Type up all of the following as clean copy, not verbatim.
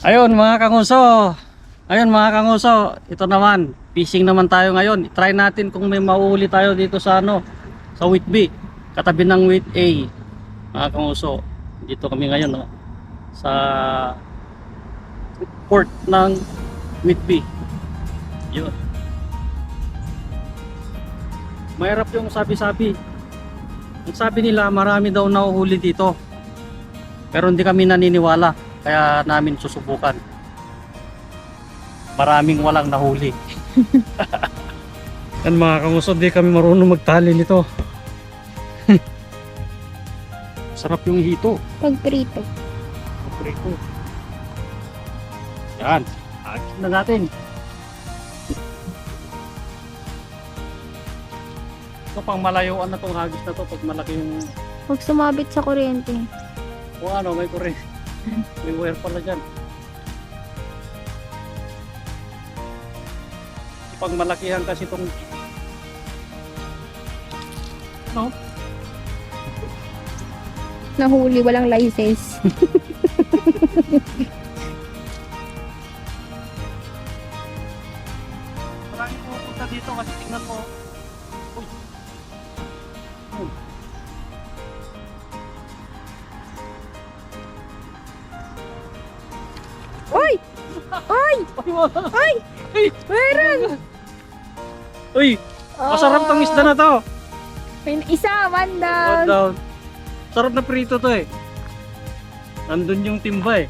Ayun mga kanguso. Ayun mga kanguso, ito naman, fishing naman tayo ngayon. Try natin kung may mauuli tayo dito sa sa Whitby, katabi ng Whit A. Mga kanguso, dito kami ngayon no, sa port ng Whitby. Yun. Mahirap yung sabi-sabi. Ang sabi nila marami daw nahuhuli dito. Pero hindi kami naniniwala, kaya namin susubukan. Maraming walang nahuli. Yan mga kanguso, di kami marunong magtali nito. Sarap yung hito. Pagprito. Prito. Yan, agit na natin. Ito pang malayuan na tong hagis na to pag malaki yung Huwag sumabit sa kuryente. kung ano, may kore. May wire pala dyan. Pag malakihan kasi itong no? Nahuli, walang license. Maraming pupunta dito kasi tingnan mo. Uy. Hmm. Uy! Uy! Uy! Meron! Uy! Masarap tong isda na to. Isa, one One down. down. Sarap na prito to eh. Nandun yung timba eh.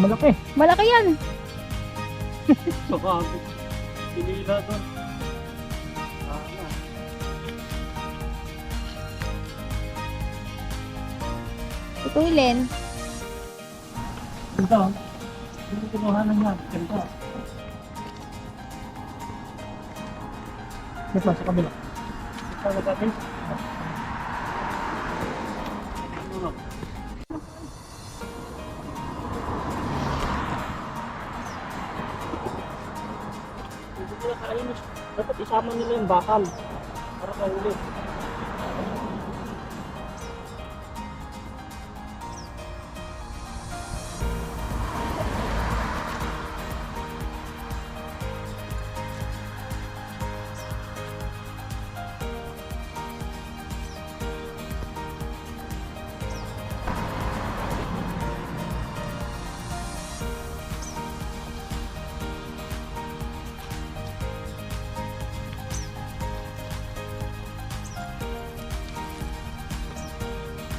Malaki. Malaki yan. Sabi. Pinila doon. Sana. Putulin. Ganda. Hindi kinuhanan niya. Ganda. Ito sa kabila. Ito sa kabila. Dapat isama nila yung bakal para kahuli.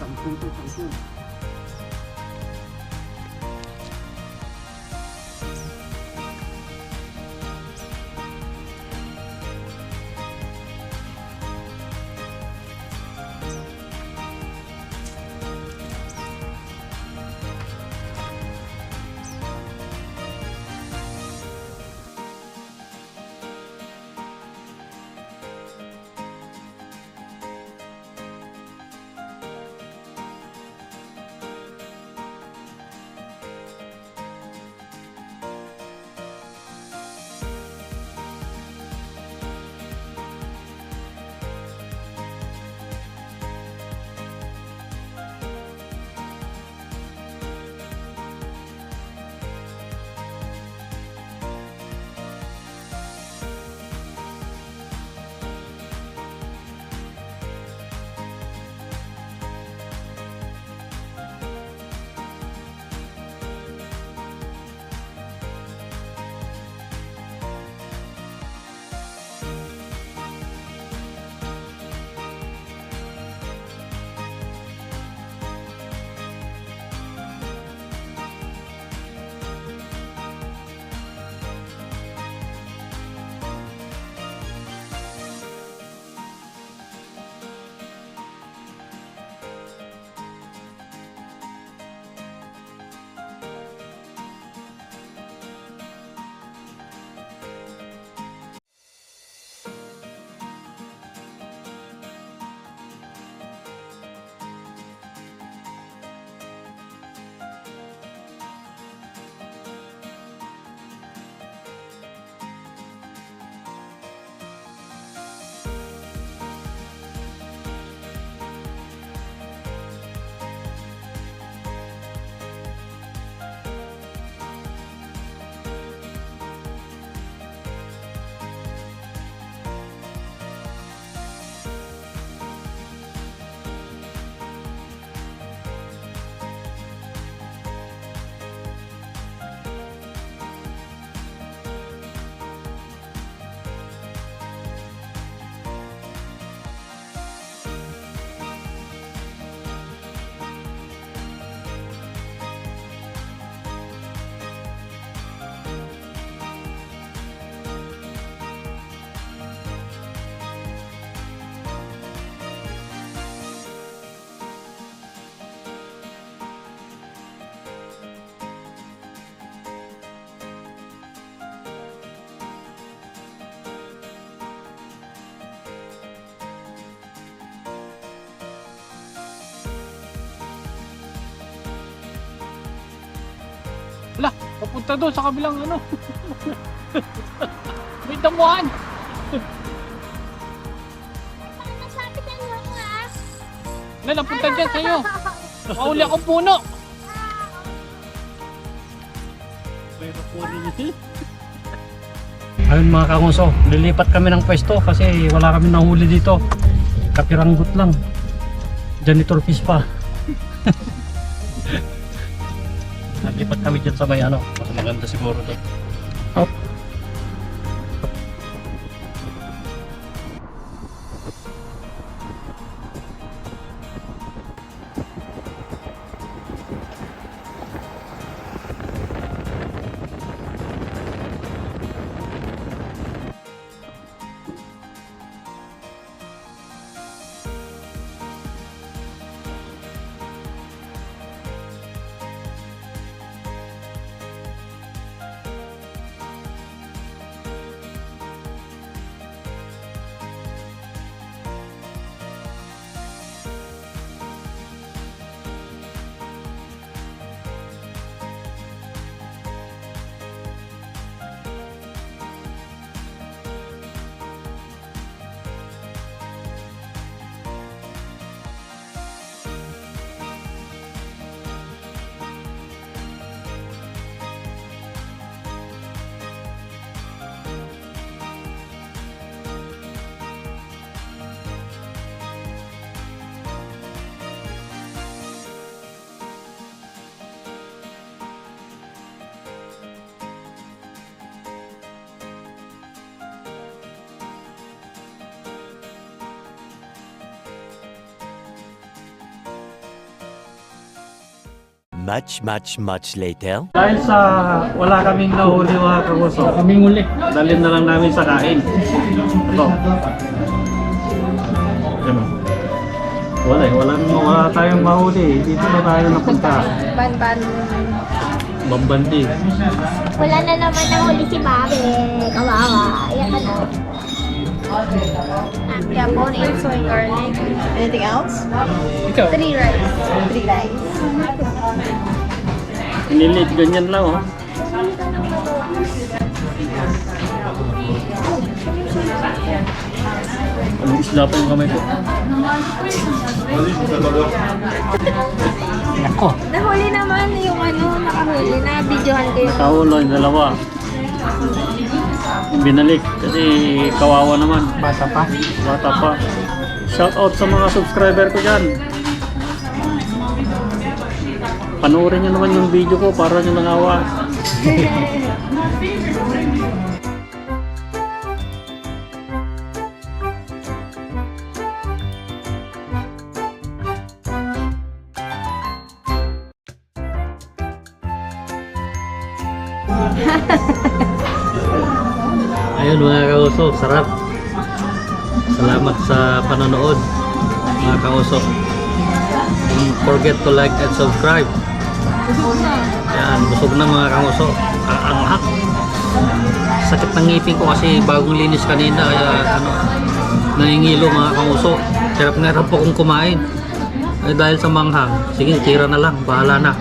Sampung. Wala, papunta doon sa kabilang ano. May damuhan. Nasabi ka nyo nga. Wala, napunta dyan sa'yo. Mahuli akong puno. Ayun mga kanguso, lilipat kami ng pwesto kasi wala kami nahuli dito. Kapiranggot lang. Janitor fish pa. Naglipat kami dyan sa may ano. Mas maganda siguro to. Oh. Much later. Dahil sa wala kaming nahuli mga kanguso, kaming huli. Dalhin na lang namin sa kain. Ito. Ano? Wala tayong mahuli. Dito na tayo napunta. Ban. Bambanti. Wala na naman ang huli si Mami. Kawawa. Ayan na na. Yeah, bone in soy garlic. Anything else? Ikaw. 3 rice. 3 rice. Inilit, ganyan lang oh. Anong isla pa yung kamay ko? Ako, Nahuli naman yung ano, nakahuli na. Videohan ko yung nakaulo yung dalawa. Binalik kasi kawawa naman. Bata pa. Shout out sa mga subscriber ko dyan. Panoorin nyo naman yung video ko para nyo nangawa. Ayun mga kauso, sarap. Salamat sa panonood mga kauso. Don't forget to like and subscribe. Yan, busog na mga kauso. Anghak. Sakit ng ngipin ko kasi bagong linis kanina kaya ano, nangingilo mga kauso. Hirap na hirap po kong kumain. Dahil sa manghang. Sige, tira na lang. Bahala na.